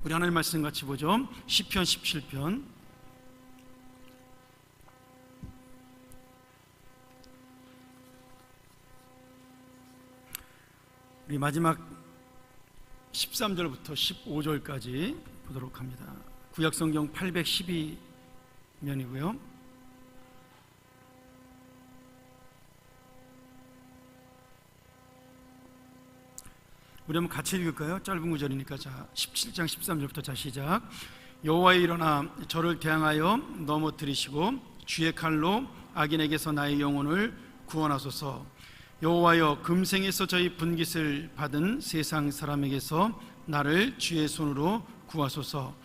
우리 하나님 말씀 같이 보죠. 시편 17편. 우리 마지막 13절부터 15절까지 보도록 합니다. 구약성경 812면이고요. 우리 한번 같이 읽을까요? 짧은 구절이니까. 자, 17장 13절부터. 자, 시작. 여호와여, 일어나 저를 대항하여 넘어뜨리시고 주의 칼로 악인에게서 나의 영혼을 구원하소서. 여호와여, 금생에서 저희 분깃을 받은 세상 사람에게서 나를 주의 손으로 구하소서.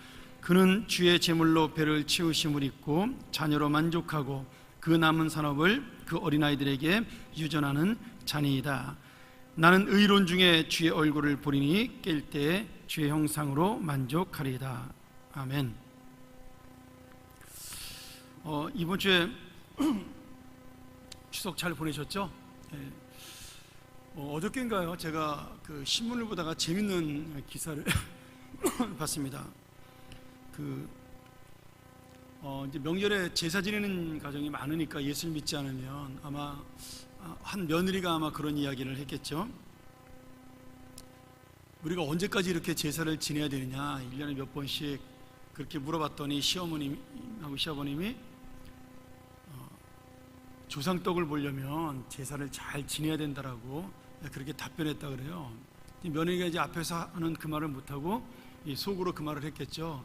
그는 주의 제물로 배를 채우심을 입고 자녀로 만족하고 그 남은 산업을 그 어린아이들에게 유전하는 자니이다. 나는 의로운 중에 주의 얼굴을 보리니 깰 때에 주의 형상으로 만족하리이다. 아멘. 이번 주에 추석 잘 보내셨죠? 네. 어저께인가요? 제가 그 신문을 보다가 재밌는 기사를 봤습니다. 이제 명절에 제사 지내는 가정이 많으니까 예수를 믿지 않으면 아마 한 며느리가 아마 그런 이야기를 했겠죠. 우리가 언제까지 이렇게 제사를 지내야 되느냐, 1년에 몇 번씩 그렇게 물어봤더니 시어머님하고 시아버님이 조상떡을 보려면 제사를 잘 지내야 된다라고 그렇게 답변했다 그래요. 며느리가 이제 앞에서 하는 그 말을 못하고 속으로 그 말을 했겠죠.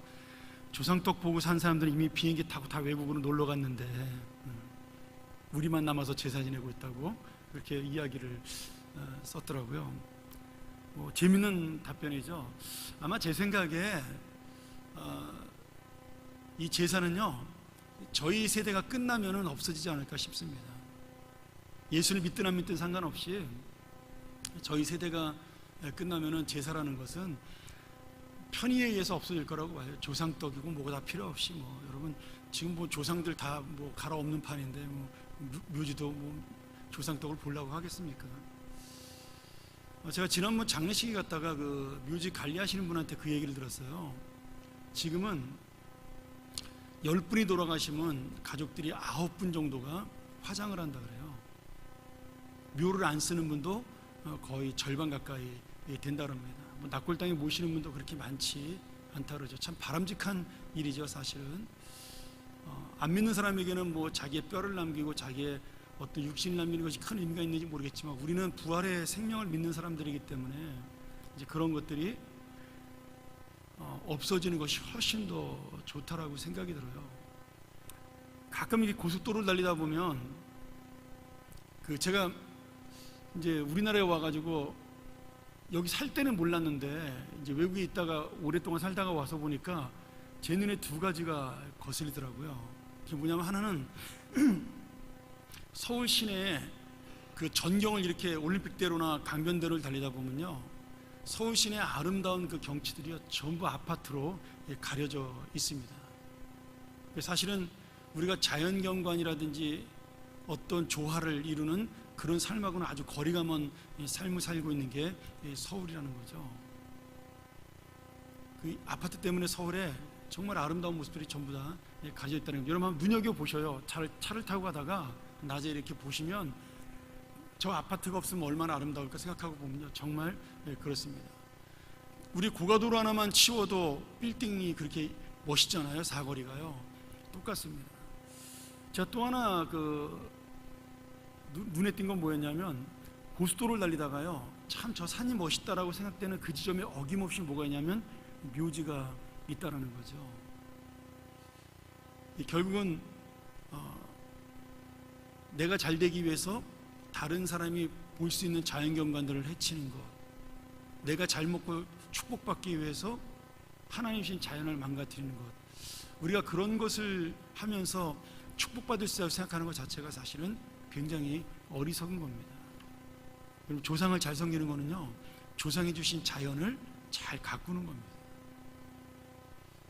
조상떡 보고 산 사람들은 이미 비행기 타고 다 외국으로 놀러 갔는데 우리만 남아서 제사 지내고 있다고 그렇게 이야기를 썼더라고요. 재밌는 답변이죠. 아마 제 생각에 이 제사는요, 저희 세대가 끝나면은 없어지지 않을까 싶습니다. 예수를 믿든 안 믿든 상관없이 저희 세대가 끝나면은 제사라는 것은 편의에 의해서 없어질 거라고 봐요. 조상떡이고 뭐가 다 필요 없이 여러분 지금 조상들 다 갈아엎는 판인데 묘지도 조상떡을 보려고 하겠습니까? 제가 지난번 장례식에 갔다가 그 묘지 관리하시는 분한테 그 얘기를 들었어요. 지금은 10분이 돌아가시면 가족들이 9분 정도가 화장을 한다 그래요. 묘를 안 쓰는 분도 거의 절반 가까이 된다 그럽니다. 낙골당에 모시는 분도 그렇게 많지 않다 그러죠. 참 바람직한 일이죠, 사실은. 안 믿는 사람에게는 자기의 뼈를 남기고 자기의 어떤 육신을 남기는 것이 큰 의미가 있는지 모르겠지만 우리는 부활의 생명을 믿는 사람들이기 때문에 이제 그런 것들이 없어지는 것이 훨씬 더 좋다라고 생각이 들어요. 가끔 이렇게 고속도로를 달리다 보면 제가 이제 우리나라에 와가지고 여기 살 때는 몰랐는데 이제 외국에 있다가 오랫동안 살다가 와서 보니까 제 눈에 두 가지가 거슬리더라고요. 그게 뭐냐면 하나는 서울 시내에 그 전경을 이렇게 올림픽대로나 강변대로를 달리다 보면요, 서울 시내의 아름다운 그 경치들이 전부 아파트로 가려져 있습니다. 사실은 우리가 자연경관이라든지 어떤 조화를 이루는 그런 삶하고는 아주 거리가 먼 삶을 살고 있는 게 서울이라는 거죠. 그 아파트 때문에 서울에 정말 아름다운 모습들이 전부 다 가져 있다는 거예요. 여러분 한번 눈여겨보셔요. 차를 타고 가다가 낮에 이렇게 보시면 저 아파트가 없으면 얼마나 아름다울까 생각하고 보면요, 정말 그렇습니다. 우리 고가도로 하나만 치워도 빌딩이 그렇게 멋있잖아요. 사거리가요. 똑같습니다. 제가 또 하나 눈에 띈 건 뭐였냐면, 고속도로를 달리다가요, 참 저 산이 멋있다라고 생각되는 그 지점에 어김없이 뭐가 있냐면 묘지가 있다라는 거죠. 결국은 내가 잘 되기 위해서 다른 사람이 볼 수 있는 자연경관들을 해치는 것, 내가 잘 먹고 축복받기 위해서 하나님 주신 자연을 망가뜨리는 것, 우리가 그런 것을 하면서 축복받을 수 있다고 생각하는 것 자체가 사실은 굉장히 어리석은 겁니다. 그럼 조상을 잘 섬기는 거는요, 조상이 주신 자연을 잘 가꾸는 겁니다.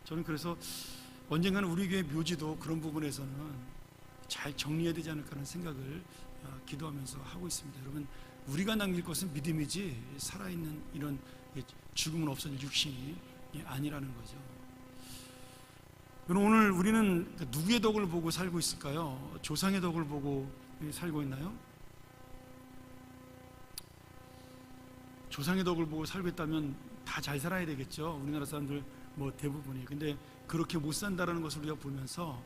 저는 그래서 언젠가는 우리 교회 묘지도 그런 부분에서는 잘 정리해야 되지 않을까 하는 생각을 기도하면서 하고 있습니다. 여러분, 우리가 남길 것은 믿음이지 살아있는 이런 죽음은 없어질 육신이 아니라는 거죠. 그럼 오늘 우리는 누구의 덕을 보고 살고 있을까요? 조상의 덕을 보고 살고 있나요? 조상의 덕을 보고 살고 있다면 다 잘 살아야 되겠죠. 우리나라 사람들 뭐 대부분이. 근데 그렇게 못 산다라는 것을 우리가 보면서,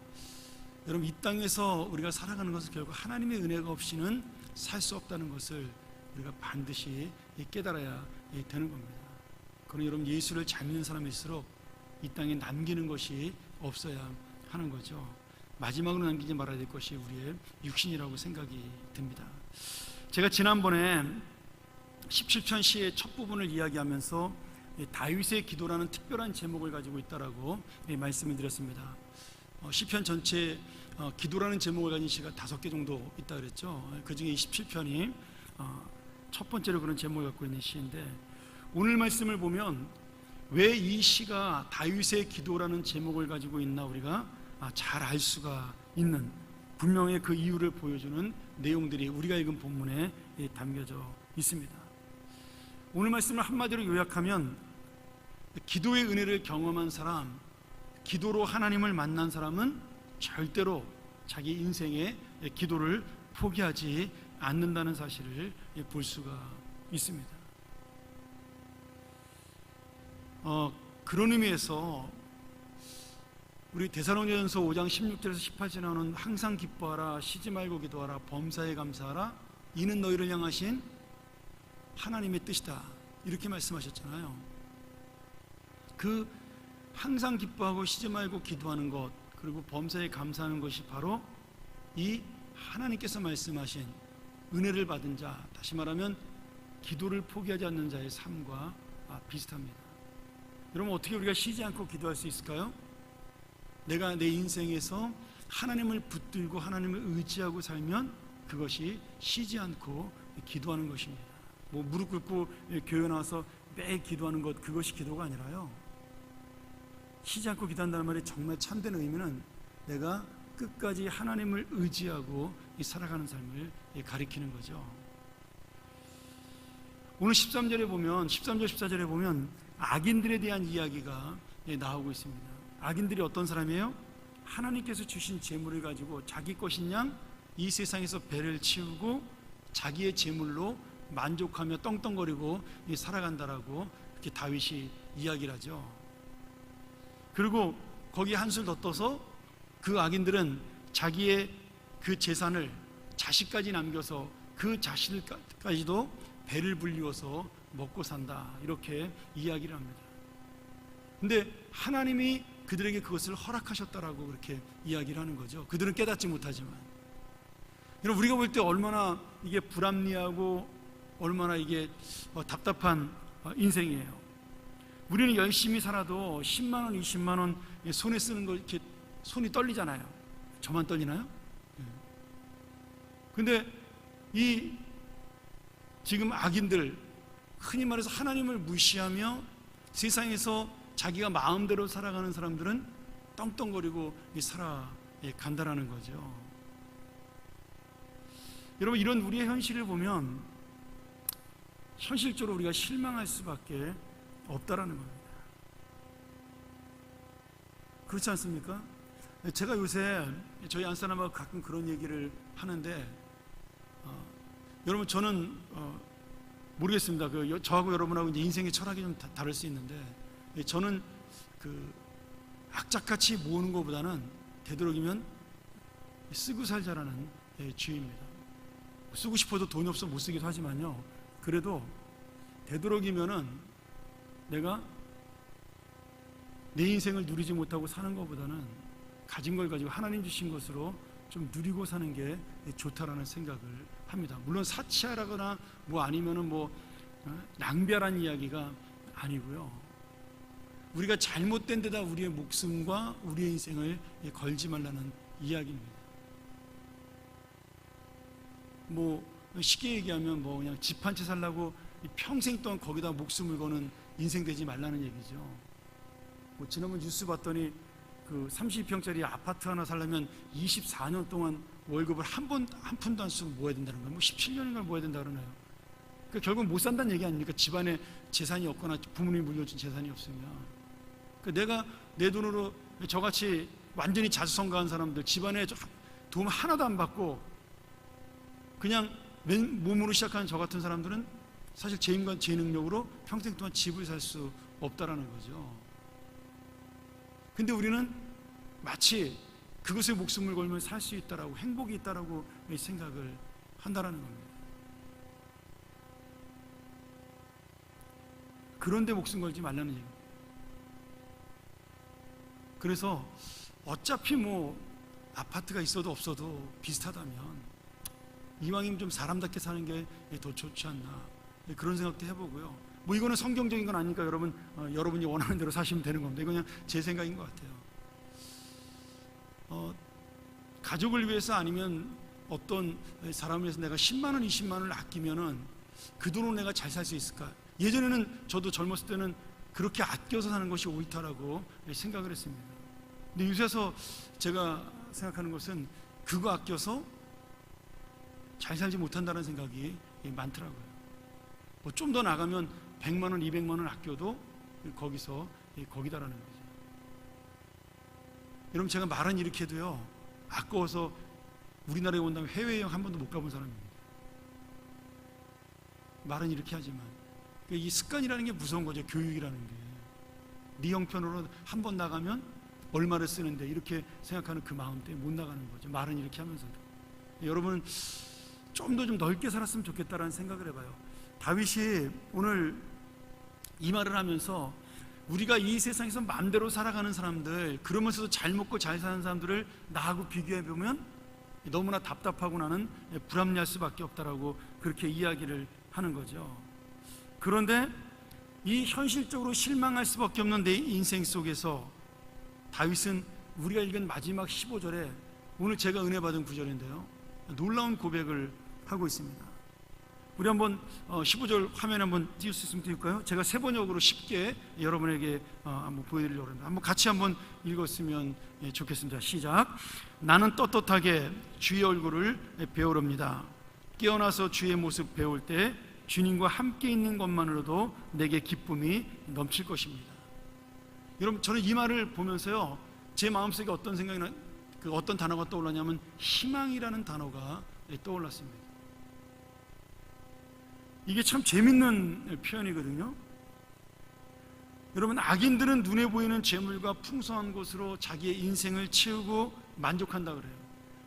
여러분, 이 땅에서 우리가 살아가는 것은 결국 하나님의 은혜가 없이는 살 수 없다는 것을 우리가 반드시 깨달아야 되는 겁니다. 그럼 여러분, 예수를 잘 믿는 사람일수록 이 땅에 남기는 것이 없어야 하는 거죠. 마지막으로 남기지 말아야 될 것이 우리의 육신이라고 생각이 듭니다. 제가 지난번에 17편 시의 첫 부분을 이야기하면서 다윗의 기도라는 특별한 제목을 가지고 있다라고 말씀을 드렸습니다. 시편 전체 기도라는 제목을 가진 시가 5개 정도 있다 그랬죠. 그 중에 27편이 첫 번째로 그런 제목을 갖고 있는 시인데, 오늘 말씀을 보면 왜 이 시가 다윗의 기도라는 제목을 가지고 있나 우리가 잘 알 수가 있는, 분명히 그 이유를 보여주는 내용들이 우리가 읽은 본문에 담겨져 있습니다. 오늘 말씀을 한마디로 요약하면, 기도의 은혜를 경험한 사람, 기도로 하나님을 만난 사람은 절대로 자기 인생의 기도를 포기하지 않는다는 사실을 볼 수가 있습니다. 그런 의미에서 우리 데살로니가전서 5장 16절에서 18절에 나오는 항상 기뻐하라, 쉬지 말고 기도하라, 범사에 감사하라, 이는 너희를 향하신 하나님의 뜻이다, 이렇게 말씀하셨잖아요. 그 항상 기뻐하고 쉬지 말고 기도하는 것, 그리고 범사에 감사하는 것이 바로 이 하나님께서 말씀하신 은혜를 받은 자, 다시 말하면 기도를 포기하지 않는 자의 삶과 비슷합니다. 여러분, 어떻게 우리가 쉬지 않고 기도할 수 있을까요? 내가 내 인생에서 하나님을 붙들고 하나님을 의지하고 살면 그것이 쉬지 않고 기도하는 것입니다. 뭐 무릎 꿇고 교회 나와서 매일 기도하는 것, 그것이 기도가 아니라요, 쉬지 않고 기도한다는 말이 정말 참된 의미는 내가 끝까지 하나님을 의지하고 살아가는 삶을 가리키는 거죠. 오늘 13절에 보면, 13절 14절에 보면 악인들에 대한 이야기가 나오고 있습니다. 악인들이 어떤 사람이에요? 하나님께서 주신 재물을 가지고 자기 것인 양 이 세상에서 배를 치우고 자기의 재물로 만족하며 떵떵거리고 살아간다라고 이렇게 다윗이 이야기를 하죠. 그리고 거기에 한술 더 떠서 그 악인들은 자기의 그 재산을 자식까지 남겨서 그 자식까지도 배를 불리워서 먹고 산다, 이렇게 이야기를 합니다. 근데 하나님이 그들에게 그것을 허락하셨다라고 그렇게 이야기를 하는 거죠. 그들은 깨닫지 못하지만. 여러분, 우리가 볼 때 얼마나 이게 불합리하고 얼마나 이게 답답한 인생이에요. 우리는 열심히 살아도 10만 원, 20만 원 손에 쓰는 거 이렇게 손이 떨리잖아요. 저만 떨리나요? 근데 이 지금 악인들, 흔히 말해서 하나님을 무시하며 세상에서 자기가 마음대로 살아가는 사람들은 떵떵거리고 살아간다라는 거죠. 여러분, 이런 우리의 현실을 보면 현실적으로 우리가 실망할 수밖에 없다라는 겁니다. 그렇지 않습니까? 제가 요새 저희 안사람하고 가끔 그런 얘기를 하는데, 여러분, 저는 모르겠습니다. 저하고 여러분하고 이제 인생의 철학이 좀 다를 수 있는데, 저는 악착같이 모으는 것보다는 되도록이면 쓰고 살자라는 주의입니다. 쓰고 싶어도 돈이 없어 못 쓰기도 하지만요, 그래도 되도록이면은 내가 내 인생을 누리지 못하고 사는 것보다는 가진 걸 가지고 하나님 주신 것으로 좀 누리고 사는 게 좋다라는 생각을 합니다. 물론 사치하라거나 뭐 아니면은 뭐 낭비하라는 이야기가 아니고요, 우리가 잘못된 데다 우리의 목숨과 우리의 인생을 걸지 말라는 이야기입니다. 뭐 쉽게 얘기하면 뭐 그냥 집 한 채 살라고 평생 동안 거기다 목숨을 거는 인생 되지 말라는 얘기죠. 뭐 지난번 뉴스 봤더니 그 32평짜리 아파트 하나 살려면 24년 동안 월급을 한 푼도 안 쓰고 모아야 된다는 거예요. 뭐 17년인가 모아야 된다 그러네요. 그러니까 결국 못 산다는 얘기 아닙니까? 집안에 재산이 없거나 부모님이 물려준 재산이 없으면. 내가 내 돈으로 저같이 완전히 자수성가한 사람들, 집안에 도움 하나도 안 받고 그냥 몸으로 시작하는 저 같은 사람들은 사실 제 힘과 제 능력으로 평생 동안 집을 살 수 없다라는 거죠. 근데 우리는 마치 그것에 목숨을 걸면 살 수 있다라고, 행복이 있다라고 생각을 한다라는 겁니다. 그런데 목숨 걸지 말라는 얘기입니다. 그래서 어차피 아파트가 있어도 없어도 비슷하다면 이왕이면 좀 사람답게 사는 게 더 좋지 않나, 그런 생각도 해보고요. 이거는 성경적인 건 아니니까 여러분이 원하는 대로 사시면 되는 겁니다. 이건 그냥 제 생각인 것 같아요. 가족을 위해서 아니면 어떤 사람을 위해서 내가 10만 원, 20만 원을 아끼면은 그 돈으로 내가 잘 살 수 있을까? 예전에는 저도 젊었을 때는 그렇게 아껴서 사는 것이 옳다라고 생각을 했습니다. 근데 요새서 제가 생각하는 것은 그거 아껴서 잘 살지 못한다는 생각이 많더라고요. 좀 더 나가면 100만 원, 200만 원 아껴도 거기다라는 거죠. 여러분, 제가 말은 이렇게 해도요, 아까워서 우리나라에 온다면 해외여행 한 번도 못 가본 사람입니다. 말은 이렇게 하지만 이 습관이라는 게 무서운 거죠. 교육이라는 게. 네 형편으로 한 번 나가면 얼마를 쓰는데, 이렇게 생각하는 그 마음 때문에 못 나가는 거죠. 말은 이렇게 하면서도. 여러분은 좀 더 좀 넓게 살았으면 좋겠다라는 생각을 해봐요. 다윗이 오늘 이 말을 하면서 우리가 이 세상에서 마음대로 살아가는 사람들, 그러면서도 잘 먹고 잘 사는 사람들을 나하고 비교해 보면 너무나 답답하고 나는 불합리할 수밖에 없다라고 그렇게 이야기를 하는 거죠. 그런데 이 현실적으로 실망할 수밖에 없는 내 인생 속에서 다윗은 우리가 읽은 마지막 15절에 오늘 제가 은혜 받은 구절인데요, 놀라운 고백을 하고 있습니다. 우리 한번 15절 화면 한번 띄울 수 있으면 띄울까요? 제가 세 번역으로 쉽게 여러분에게 한번 보여드리려고 합니다. 한번 같이 한번 읽었으면 좋겠습니다. 시작. 나는 떳떳하게 주의 얼굴을 배우렵니다. 깨어나서 주의 모습 배울 때 주님과 함께 있는 것만으로도 내게 기쁨이 넘칠 것입니다. 여러분, 저는 이 말을 보면서요, 제 마음속에 어떤 생각이나 어떤 단어가 떠올랐냐면 희망이라는 단어가 떠올랐습니다. 이게 참 재밌는 표현이거든요. 여러분, 악인들은 눈에 보이는 재물과 풍성한 것으로 자기의 인생을 채우고 만족한다 그래요.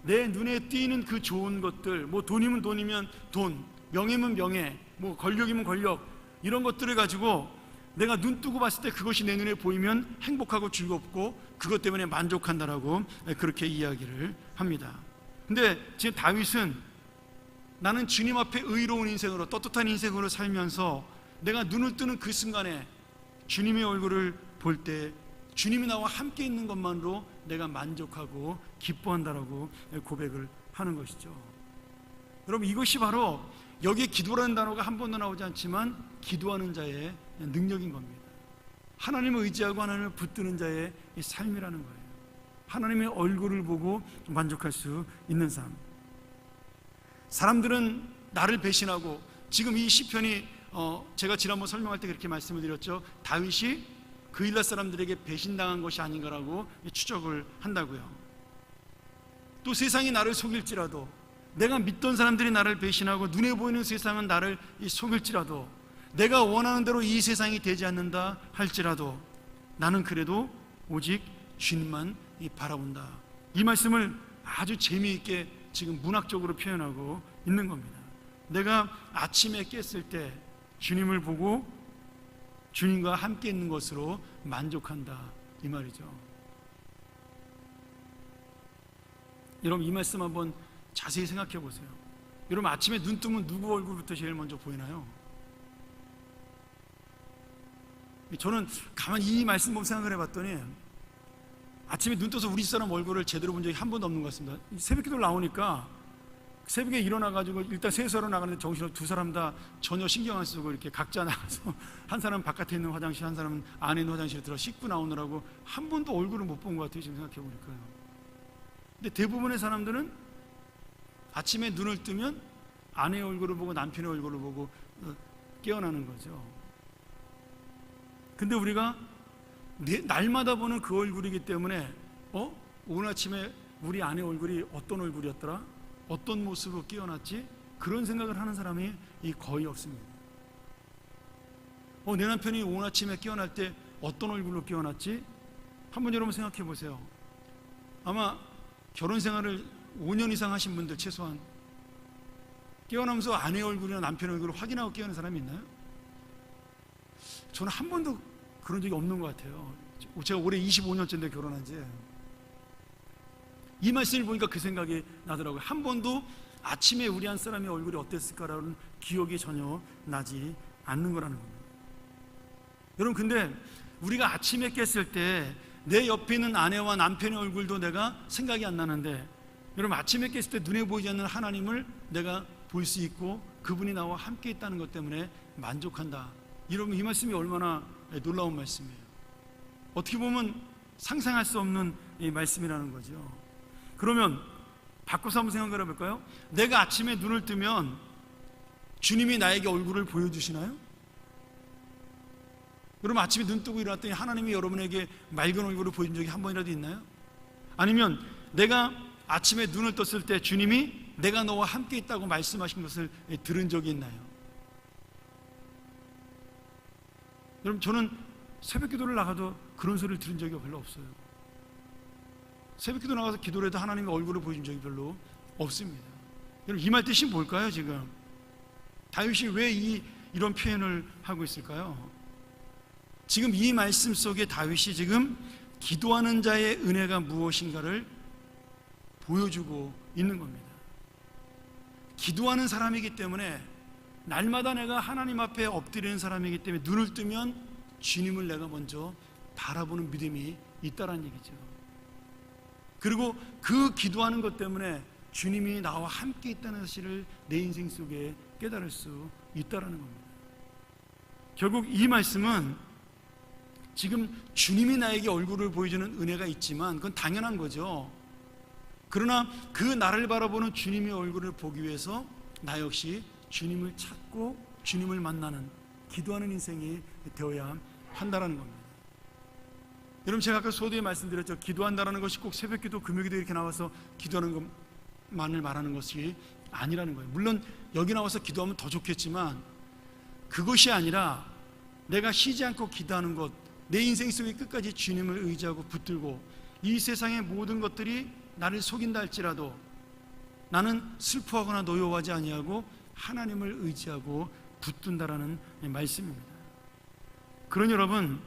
내 눈에 띄는 그 좋은 것들, 돈이면 돈이면 돈, 명예면 명예, 권력이면 권력, 이런 것들을 가지고 내가 눈 뜨고 봤을 때 그것이 내 눈에 보이면 행복하고 즐겁고 그것 때문에 만족한다라고 그렇게 이야기를 합니다. 근데 지금 다윗은 나는 주님 앞에 의로운 인생으로, 떳떳한 인생으로 살면서 내가 눈을 뜨는 그 순간에 주님의 얼굴을 볼 때 주님이 나와 함께 있는 것만으로 내가 만족하고 기뻐한다라고 고백을 하는 것이죠. 여러분, 이것이 바로 여기에 기도라는 단어가 한 번도 나오지 않지만 기도하는 자의 능력인 겁니다. 하나님을 의지하고 하나님을 붙드는 자의 삶이라는 거예요. 하나님의 얼굴을 보고 만족할 수 있는 삶. 사람들은 나를 배신하고, 지금 이 시편이 제가 지난번 설명할 때 그렇게 말씀을 드렸죠. 다윗이 그일라 사람들에게 배신당한 것이 아닌가라고 추적을 한다고요. 또 세상이 나를 속일지라도, 내가 믿던 사람들이 나를 배신하고 눈에 보이는 세상은 나를 속일지라도, 내가 원하는 대로 이 세상이 되지 않는다 할지라도 나는 그래도 오직 주님만 바라본다. 이 말씀을 아주 재미있게 지금 문학적으로 표현하고 있는 겁니다. 내가 아침에 깼을 때 주님을 보고 주님과 함께 있는 것으로 만족한다, 이 말이죠. 여러분, 이 말씀 한번 자세히 생각해 보세요. 여러분, 아침에 눈 뜨면 누구 얼굴부터 제일 먼저 보이나요? 저는 가만히 이 말씀 보면 생각을 해봤더니 아침에 눈 떠서 우리 사람 얼굴을 제대로 본 적이 한 번도 없는 것 같습니다. 새벽 기도를 나오니까 새벽에 일어나가지고 일단 세수하러 나가는데 정신없이 두 사람 다 전혀 신경 안 쓰고 이렇게 각자 나가서 한 사람은 바깥에 있는 화장실, 한 사람은 안에 있는 화장실에 들어 씻고 나오느라고 한 번도 얼굴을 못 본 것 같아요, 지금 생각해 보니까요. 근데 대부분의 사람들은 아침에 눈을 뜨면 아내의 얼굴을 보고 남편의 얼굴을 보고 깨어나는 거죠. 근데 우리가 날마다 보는 그 얼굴이기 때문에 오늘 아침에 우리 아내 얼굴이 어떤 얼굴이었더라? 어떤 모습으로 깨어났지? 그런 생각을 하는 사람이 거의 없습니다. 내 남편이 오늘 아침에 깨어날 때 어떤 얼굴로 깨어났지? 한번 여러분 생각해 보세요. 아마 결혼 생활을 5년 이상 하신 분들 최소한 깨어나면서 아내 얼굴이나 남편 얼굴을 확인하고 깨어난 사람이 있나요? 저는 한 번도 그런 적이 없는 것 같아요. 제가 올해 25년째인데 결혼한 지. 이 말씀을 보니까 그 생각이 나더라고요. 한 번도 아침에 우리 한 사람의 얼굴이 어땠을까라는 기억이 전혀 나지 않는 거라는 겁니다. 여러분, 근데 우리가 아침에 깼을 때 내 옆에 있는 아내와 남편의 얼굴도 내가 생각이 안 나는데, 여러분, 아침에 깼을 때 눈에 보이지 않는 하나님을 내가 볼 수 있고 그분이 나와 함께 있다는 것 때문에 만족한다. 여러분, 이 말씀이 얼마나 놀라운 말씀이에요. 어떻게 보면 상상할 수 없는 이 말씀이라는 거죠. 그러면 바꿔서 한번 생각해 볼까요? 내가 아침에 눈을 뜨면 주님이 나에게 얼굴을 보여주시나요? 여러분, 아침에 눈 뜨고 일어났더니 하나님이 여러분에게 맑은 얼굴을 보여준 적이 한 번이라도 있나요? 아니면 내가 아침에 눈을 떴을 때 주님이 내가 너와 함께 있다고 말씀하신 것을 들은 적이 있나요? 여러분, 저는 새벽 기도를 나가도 그런 소리를 들은 적이 별로 없어요. 새벽 기도 나가서 기도를 해도 하나님의 얼굴을 보여준 적이 별로 없습니다. 여러분, 이 말 뜻이 뭘까요? 지금 다윗이 왜 이런 표현을 하고 있을까요? 지금 이 말씀 속에 다윗이 지금 기도하는 자의 은혜가 무엇인가를 보여주고 있는 겁니다. 기도하는 사람이기 때문에, 날마다 내가 하나님 앞에 엎드리는 사람이기 때문에 눈을 뜨면 주님을 내가 먼저 바라보는 믿음이 있다는 얘기죠. 그리고 그 기도하는 것 때문에 주님이 나와 함께 있다는 사실을 내 인생 속에 깨달을 수 있다는 겁니다. 결국 이 말씀은 지금 주님이 나에게 얼굴을 보여주는 은혜가 있지만 그건 당연한 거죠. 그러나 그 나를 바라보는 주님의 얼굴을 보기 위해서 나 역시 주님을 찾고 주님을 만나는, 기도하는 인생이 되어야 한다는 겁니다. 여러분, 제가 아까 소두에 말씀드렸죠. 기도한다는 것이 꼭 새벽기도, 금요기도 이렇게 나와서 기도하는 것만을 말하는 것이 아니라는 거예요. 물론 여기 나와서 기도하면 더 좋겠지만 그것이 아니라 내가 쉬지 않고 기도하는 것, 내 인생 속에 끝까지 주님을 의지하고 붙들고 이 세상의 모든 것들이 나를 속인다 할지라도 나는 슬퍼하거나 노여워하지 아니하고 하나님을 의지하고 붙든다라는 말씀입니다. 그러니 여러분,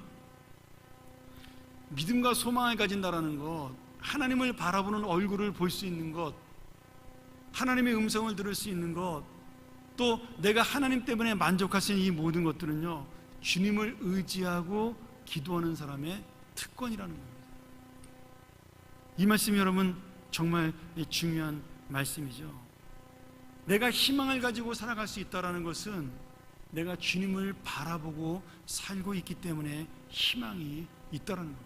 믿음과 소망을 가진다라는 것, 하나님을 바라보는 얼굴을 볼 수 있는 것, 하나님의 음성을 들을 수 있는 것, 또 내가 하나님 때문에 만족할 수 있는 이 모든 것들은요, 주님을 의지하고 기도하는 사람의 특권이라는 겁니다. 이 말씀이 여러분 정말 중요한 말씀이죠. 내가 희망을 가지고 살아갈 수 있다는 것은 내가 주님을 바라보고 살고 있기 때문에 희망이 있다는 겁니다.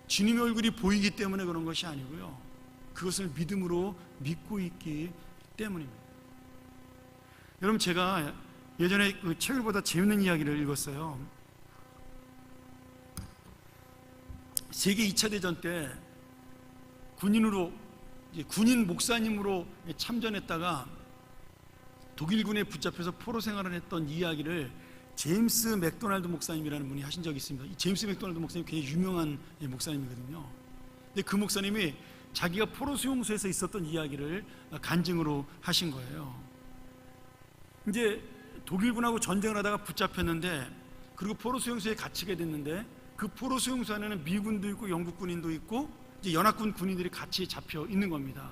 주님의 얼굴이 보이기 때문에 그런 것이 아니고요, 그것을 믿음으로 믿고 있기 때문입니다. 여러분, 제가 예전에 그 책을 보다 재밌는 이야기를 읽었어요. 세계 2차 대전 때 군인 목사님으로 참전했다가 독일군에 붙잡혀서 포로 생활을 했던 이야기를 제임스 맥도날드 목사님이라는 분이 하신 적이 있습니다. 이 제임스 맥도날드 목사님이 굉장히 유명한 목사님이거든요. 근데 그 목사님이 자기가 포로 수용소에서 있었던 이야기를 간증으로 하신 거예요. 이제 독일군하고 전쟁을 하다가 붙잡혔는데, 그리고 포로 수용소에 갇히게 됐는데, 그 포로 수용소 안에는 미군도 있고 영국 군인도 있고 이제 연합군 군인들이 같이 잡혀 있는 겁니다.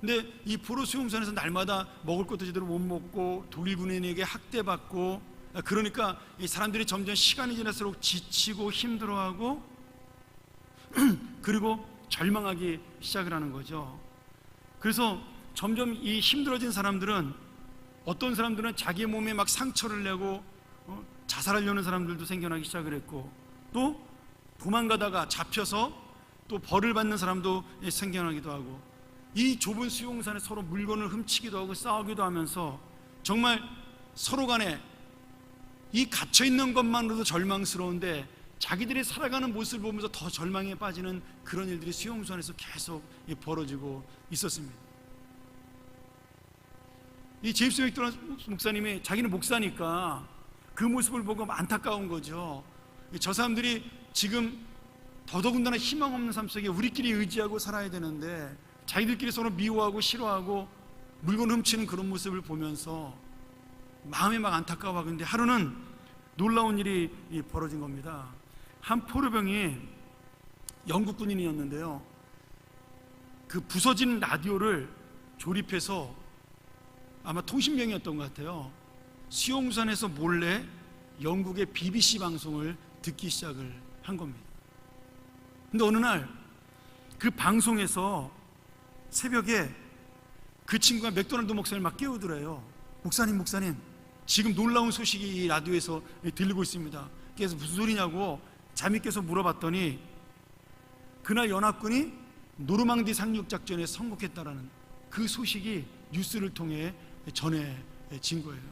근데 이 포로 수용소 안에서 날마다 먹을 것도 제대로 못 먹고 독일 군인에게 학대받고, 그러니까 이 사람들이 점점 시간이 지날수록 지치고 힘들어하고 그리고 절망하기 시작을 하는 거죠. 그래서 점점 이 힘들어진 사람들은, 어떤 사람들은 자기 몸에 막 상처를 내고 자살하려는 사람들도 생겨나기 시작을 했고, 또 도망가다가 잡혀서 또 벌을 받는 사람도 생겨나기도 하고, 이 좁은 수용소 안에 서로 물건을 훔치기도 하고 싸우기도 하면서 정말 서로 간에 이 갇혀있는 것만으로도 절망스러운데 자기들이 살아가는 모습을 보면서 더 절망에 빠지는 그런 일들이 수용소 안에서 계속 벌어지고 있었습니다. 이 제임스 맥도날드 목사님이 자기는 목사니까 그 모습을 보고 안타까운 거죠. 저 사람들이 지금 더더군다나 희망 없는 삶 속에 우리끼리 의지하고 살아야 되는데 자기들끼리 서로 미워하고 싫어하고 물건 훔치는 그런 모습을 보면서 마음이 막 안타까워하는데, 하루는 놀라운 일이 벌어진 겁니다. 한 포로병이 영국 군인이었는데요, 그 부서진 라디오를 조립해서, 아마 통신병이었던 것 같아요, 수용산에서 몰래 영국의 BBC 방송을 듣기 시작을 한 겁니다. 근데 어느 날 그 방송에서 새벽에 그 친구가 맥도날드 목사님을 막 깨우더래요. 목사님 지금 놀라운 소식이 이 라디오에서 들리고 있습니다. 그래서 무슨 소리냐고 잠이 깨서 물어봤더니 그날 연합군이 노르망디 상륙작전에 성공했다라는 그 소식이 뉴스를 통해 전해진 거예요.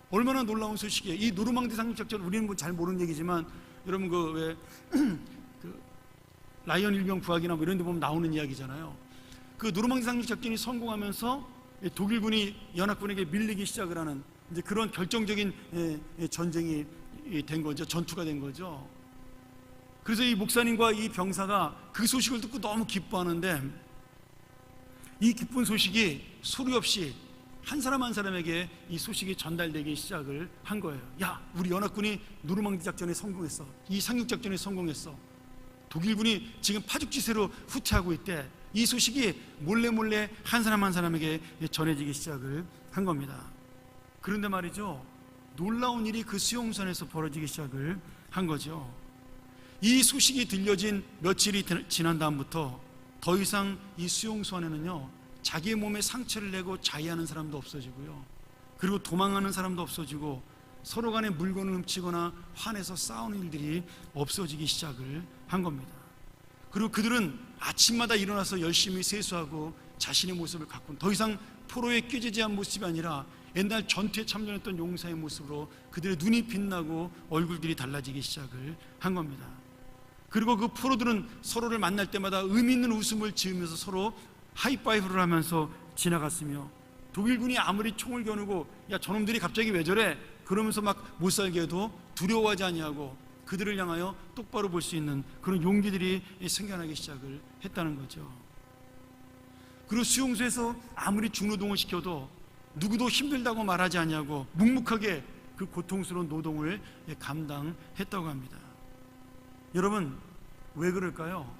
얼마나 놀라운 소식이에요. 이 노르망디 상륙작전, 우리는 뭐 잘 모르는 얘기지만 여러분 그 라이언 일병 구하기나 뭐 이런 데 보면 나오는 이야기잖아요. 그 노르망디 상륙작전이 성공하면서 독일군이 연합군에게 밀리기 시작을 하는 이제 그런 결정적인 전쟁이 된 거죠. 전투가 된 거죠. 그래서 이 목사님과 이 병사가 그 소식을 듣고 너무 기뻐하는데, 이 기쁜 소식이 소리 없이 한 사람 한 사람에게 이 소식이 전달되기 시작을 한 거예요. 야, 우리 연합군이 노르망디 작전에 성공했어. 이 상륙작전에 성공했어. 독일군이 지금 파죽지세로 후퇴하고 있대. 이 소식이 몰래 한 사람 한 사람에게 전해지기 시작을 한 겁니다. 그런데 말이죠, 놀라운 일이 그 수용선에서 벌어지기 시작을 한 거죠. 이 소식이 들려진 며칠이 지난 다음부터 더 이상 이 수용소 안에는요, 자기의 몸에 상처를 내고 자위하는 사람도 없어지고요, 그리고 도망하는 사람도 없어지고, 서로 간에 물건을 훔치거나 화내서 싸우는 일들이 없어지기 시작을 한 겁니다. 그리고 그들은 아침마다 일어나서 열심히 세수하고 자신의 모습을 가꾼, 더 이상 포로에 꾀지지한 모습이 아니라 옛날 전투에 참전했던 용사의 모습으로 그들의 눈이 빛나고 얼굴들이 달라지기 시작을 한 겁니다. 그리고 그 포로들은 서로를 만날 때마다 의미 있는 웃음을 지으면서 서로 하이파이브를 하면서 지나갔으며, 독일군이 아무리 총을 겨누고 야 저놈들이 갑자기 왜 저래 그러면서 막 못 살게 해도 두려워하지 아니하고 그들을 향하여 똑바로 볼 수 있는 그런 용기들이 생겨나기 시작을 했다는 거죠. 그리고 수용소에서 아무리 중노동을 시켜도 누구도 힘들다고 말하지 않냐고 묵묵하게 그 고통스러운 노동을 감당했다고 합니다. 여러분, 왜 그럴까요?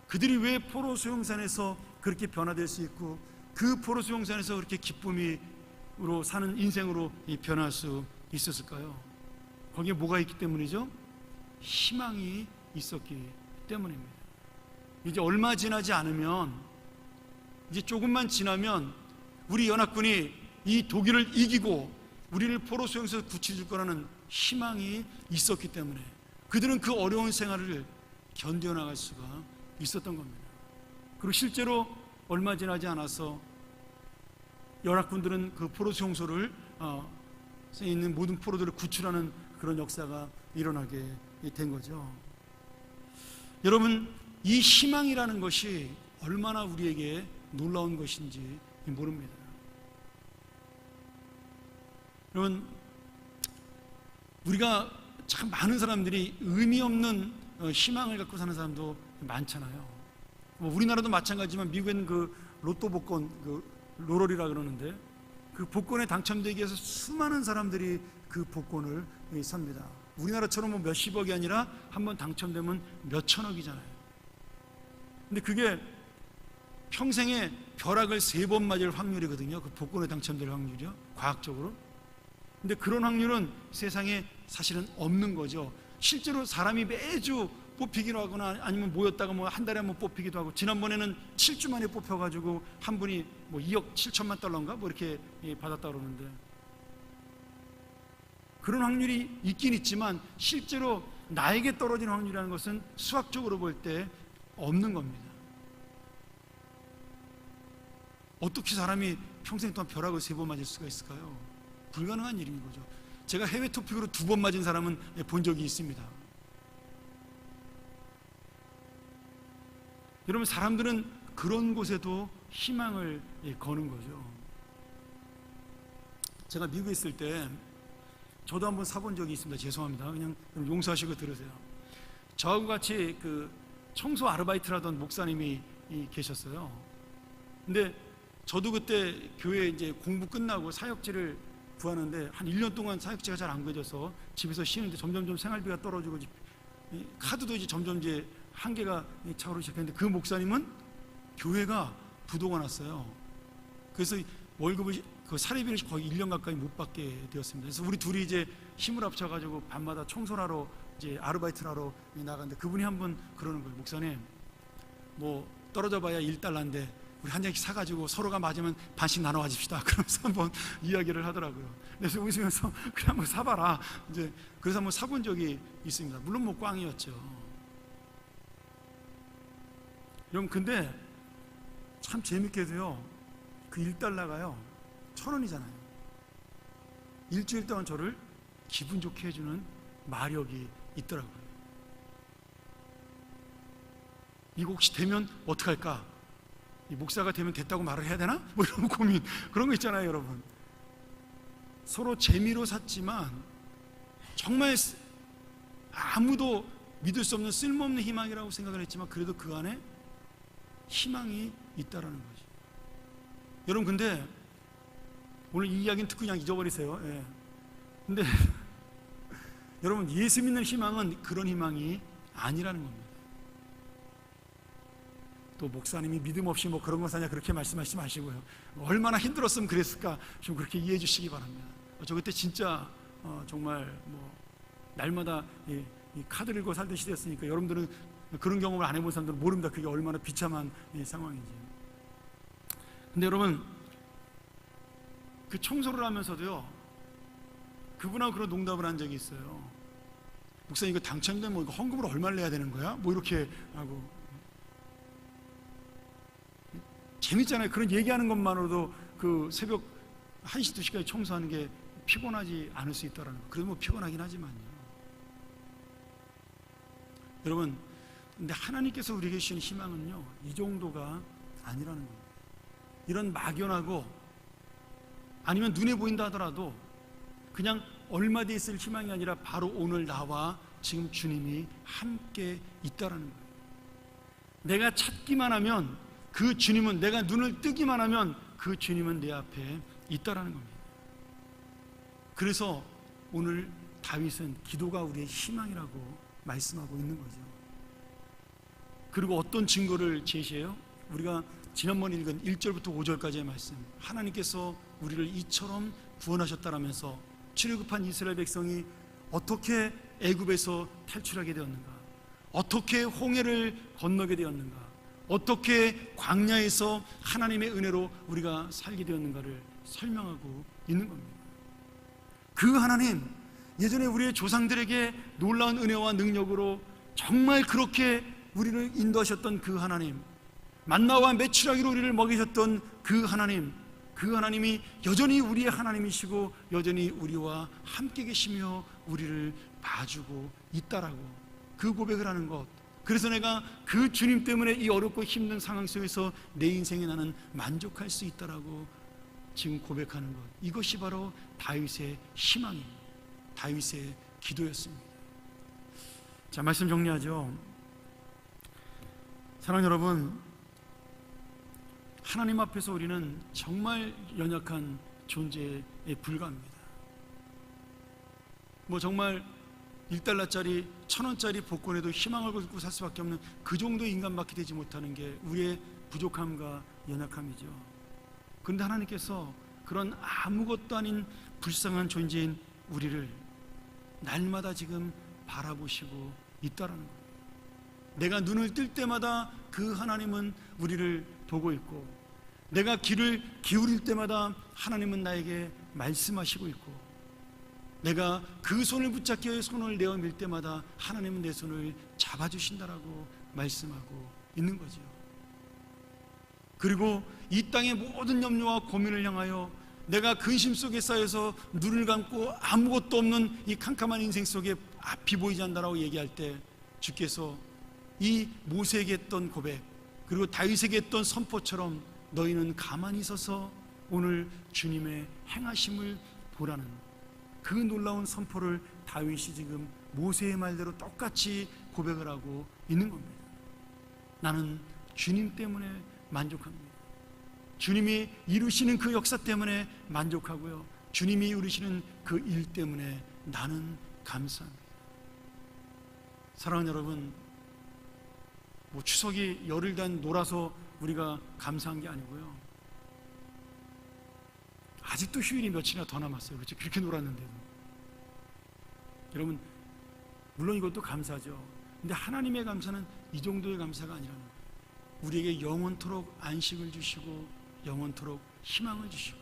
그들이 왜 포로 수용산에서 그렇게 변화될 수 있고 그 포로 수용산에서 그렇게 기쁨으로 사는 인생으로 변할 수 있었을까요? 거기에 뭐가 있기 때문이죠? 희망이 있었기 때문입니다. 이제 얼마 지나지 않으면, 이제 조금만 지나면 우리 연합군이 이 독일을 이기고 우리를 포로 수용소에서 구출해줄 거라는 희망이 있었기 때문에 그들은 그 어려운 생활을 견뎌나갈 수가 있었던 겁니다. 그리고 실제로 얼마 지나지 않아서 연합군들은 그 포로 수용소를 있는 모든 포로들을 구출하는 그런 역사가 일어나게 된 거죠. 여러분, 이 희망이라는 것이 얼마나 우리에게 놀라운 것인지 모릅니다. 여러분, 우리가 참 많은 사람들이 의미 없는 희망을 갖고 사는 사람도 많잖아요. 우리나라도 마찬가지지만 미국에는 그 로또 복권, 그 로럴이라 그러는데 그 복권에 당첨되기 위해서 수많은 사람들이 그 복권을 삽니다. 우리나라처럼 뭐 몇십억이 아니라 한번 당첨되면 몇천억이잖아요. 근데 그게 평생에 벼락을 3번 맞을 확률이거든요. 그 복권에 당첨될 확률이요, 과학적으로. 근데 그런 확률은 세상에 사실은 없는 거죠. 실제로 사람이 매주 뽑히기로 하거나 아니면 모였다가 뭐 한 달에 한번 뽑히기도 하고, 지난번에는 7주 만에 뽑혀가지고 한 분이 뭐 2억 7천만 달러인가 뭐 이렇게 받았다 그러는데, 그런 확률이 있긴 있지만 실제로 나에게 떨어지는 확률이라는 것은 수학적으로 볼 때 없는 겁니다. 어떻게 사람이 평생 동안 벼락을 3번 맞을 수가 있을까요? 불가능한 일인 거죠. 제가 해외 토픽으로 2번 맞은 사람은 본 적이 있습니다. 여러분, 사람들은 그런 곳에도 희망을 거는 거죠. 제가 미국에 있을 때 저도 한번 사본 적이 있습니다. 죄송합니다. 그냥 용서하시고 들으세요. 저하고 같이 그 청소 아르바이트를 하던 목사님이 계셨어요. 근데 저도 그때 교회 이제 공부 끝나고 사역지를 구하는데 한 1년 동안 사역지가 잘 안 구해져서 집에서 쉬는데 점점 생활비가 떨어지고 카드도 이제 점점 이제 한계가 차오르기 시작했는데, 그 목사님은 교회가 부도가 났어요. 그래서 월급을, 그 사례비를 거의 1년 가까이 못 받게 되었습니다. 그래서 우리 둘이 이제 힘을 합쳐가지고 밤마다 청소를 하러 이제 아르바이트를 하러 나갔는데, 그분이 한 번 그러는 거예요. 목사님, 뭐 떨어져 봐야 $1인데 우리 한 장씩 사가지고 서로가 맞으면 반씩 나눠 가집시다. 그러면서 한번 이야기를 하더라고요. 그래서 웃으면서 그래 한번 사봐라. 이제 그래서 한번 사본 적이 있습니다. 물론 뭐 꽝이었죠. 여러분, 근데 참 재밌게도요, 그 $1가요 1,000원이잖아요. 일주일 동안 저를 기분 좋게 해주는 마력이 있더라고요. 이거 혹시 되면 어떡할까? 이 목사가 되면 됐다고 말을 해야 되나? 뭐 이런 고민, 그런 거 있잖아요. 여러분, 서로 재미로 샀지만 정말 아무도 믿을 수 없는 쓸모없는 희망이라고 생각을 했지만, 그래도 그 안에 희망이 있다라는 거죠. 여러분, 근데 오늘 이 이야기는 듣고 그냥 잊어버리세요. 예. 근데 여러분, 예수 믿는 희망은 그런 희망이 아니라는 겁니다. 또 목사님이 믿음 없이 뭐 그런 거 사냐 그렇게 말씀하시지 마시고요. 얼마나 힘들었으면 그랬을까 좀 그렇게 이해해 주시기 바랍니다. 저 그때 진짜 정말 뭐 날마다 이 카드를 읽고 살던 시대였으니까, 여러분들은 그런 경험을 안 해본 사람들은 모릅니다. 그게 얼마나 비참한 상황인지. 근데 여러분, 그 청소를 하면서도요, 그분하고 그런 농담을 한 적이 있어요. 목사님, 이거 당첨되면 뭐 이거 헌금으로 얼마를 내야 되는 거야? 뭐 이렇게 하고. 재밌잖아요. 그런 얘기하는 것만으로도 그 새벽 1시, 2시까지 청소하는 게 피곤하지 않을 수 있다라는 거. 그래도 뭐 피곤하긴 하지만요. 여러분, 근데 하나님께서 우리에게 주신 희망은요, 이 정도가 아니라는 겁니다. 이런 막연하고 아니면 눈에 보인다 하더라도 그냥 얼마 뒤에 있을 희망이 아니라 바로 오늘 나와 지금 주님이 함께 있다라는 거예요. 내가 찾기만 하면 그 주님은, 내가 눈을 뜨기만 하면 그 주님은 내 앞에 있다라는 겁니다. 그래서 오늘 다윗은 기도가 우리의 희망이라고 말씀하고 있는 거죠. 그리고 어떤 증거를 제시해요? 우리가 지난번에 읽은 1절부터 5절까지의 말씀, 하나님께서 우리를 이처럼 구원하셨다라면서 출애굽한 이스라엘 백성이 어떻게 애굽에서 탈출하게 되었는가, 어떻게 홍해를 건너게 되었는가, 어떻게 광야에서 하나님의 은혜로 우리가 살게 되었는가를 설명하고 있는 겁니다. 그 하나님, 예전에 우리의 조상들에게 놀라운 은혜와 능력으로 정말 그렇게 우리를 인도하셨던 그 하나님, 만나와 메추라기로 우리를 먹이셨던 그 하나님, 그 하나님이 여전히 우리의 하나님이시고 여전히 우리와 함께 계시며 우리를 봐주고 있다라고 그 고백을 하는 것. 그래서 내가 그 주님 때문에 이 어렵고 힘든 상황 속에서 내 인생에 나는 만족할 수 있다라고 지금 고백하는 것, 이것이 바로 다윗의 희망입니다. 다윗의 기도였습니다. 자, 말씀 정리하죠. 사랑하는 여러분, 하나님 앞에서 우리는 정말 연약한 존재에 불과합니다. 뭐 정말 $1짜리 1,000원짜리 복권에도 희망을 걸고 살 수밖에 없는 그 정도의 인간밖에 되지 못하는 게 우리의 부족함과 연약함이죠. 그런데 하나님께서 그런 아무것도 아닌 불쌍한 존재인 우리를 날마다 지금 바라보시고 있다라는 거예요. 내가 눈을 뜰 때마다 그 하나님은 우리를 보고 있고, 내가 귀를 기울일 때마다 하나님은 나에게 말씀하시고 있고, 내가 그 손을 붙잡겨 손을 내어 밀 때마다 하나님은 내 손을 잡아주신다라고 말씀하고 있는 거죠. 그리고 이 땅의 모든 염려와 고민을 향하여 내가 근심 속에 쌓여서 눈을 감고 아무것도 없는 이 캄캄한 인생 속에 앞이 보이지 않는다라고 얘기할 때 주께서 이 모세에게 했던 고백 그리고 다윗에게 했던 선포처럼 너희는 가만히 서서 오늘 주님의 행하심을 보라는 그 놀라운 선포를 다윗이 지금 모세의 말대로 똑같이 고백을 하고 있는 겁니다. 나는 주님 때문에 만족합니다. 주님이 이루시는 그 역사 때문에 만족하고요, 주님이 이루시는 그 일 때문에 나는 감사합니다. 사랑하는 여러분, 추석이 열흘 단 놀아서 우리가 감사한 게 아니고요, 아직도 휴일이 며칠이나 더 남았어요. 그렇죠? 그렇게 놀았는데도. 여러분, 물론 이것도 감사죠. 근데 하나님의 감사는 이 정도의 감사가 아니라는 거예요. 우리에게 영원토록 안식을 주시고 영원토록 희망을 주시고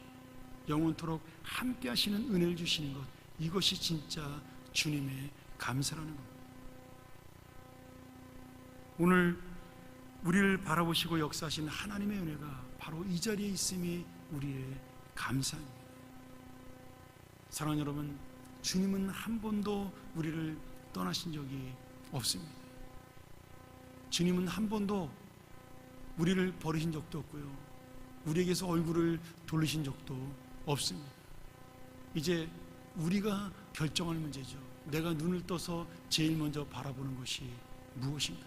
영원토록 함께 하시는 은혜를 주시는 것, 이것이 진짜 주님의 감사라는 겁니다. 오늘 우리를 바라보시고 역사하신 하나님의 은혜가 바로 이 자리에 있음이 우리의 감사입니다. 사랑하는 여러분, 주님은 한 번도 우리를 떠나신 적이 없습니다. 주님은 한 번도 우리를 버리신 적도 없고요, 우리에게서 얼굴을 돌리신 적도 없습니다. 이제 우리가 결정할 문제죠. 내가 눈을 떠서 제일 먼저 바라보는 것이 무엇인가?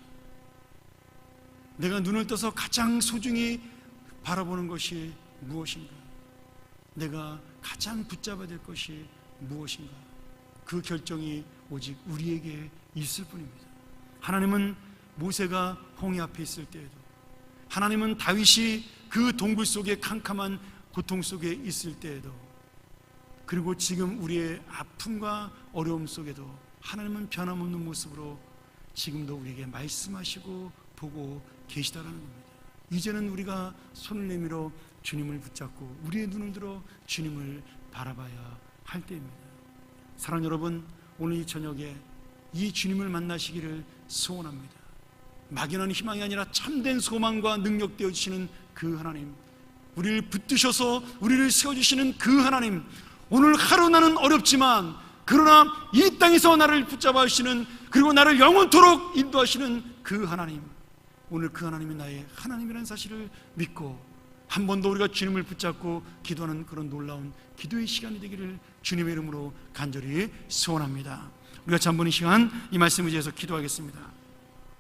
내가 눈을 떠서 가장 소중히 바라보는 것이 무엇인가? 내가 가장 붙잡아야 될 것이 무엇인가? 그 결정이 오직 우리에게 있을 뿐입니다. 하나님은 모세가 홍해 앞에 있을 때에도, 하나님은 다윗이 그 동굴 속에 캄캄한 고통 속에 있을 때에도, 그리고 지금 우리의 아픔과 어려움 속에도 하나님은 변함없는 모습으로 지금도 우리에게 말씀하시고 보고 계시다라는 겁니다. 이제는 우리가 손을 내밀어 주님을 붙잡고 우리의 눈을 들어 주님을 바라봐야 할 때입니다. 사랑하는 여러분, 오늘 이 저녁에 이 주님을 만나시기를 소원합니다. 막연한 희망이 아니라 참된 소망과 능력 되어주시는 그 하나님, 우리를 붙드셔서 우리를 세워주시는 그 하나님, 오늘 하루 나는 어렵지만 그러나 이 땅에서 나를 붙잡아 주시는, 그리고 나를 영원토록 인도하시는 그 하나님, 오늘 그 하나님이 나의 하나님이라는 사실을 믿고 한 번 더 우리가 주님을 붙잡고 기도하는 그런 놀라운 기도의 시간이 되기를 주님의 이름으로 간절히 소원합니다. 우리가 잠시 이 시간 이 말씀을 위해서 기도하겠습니다.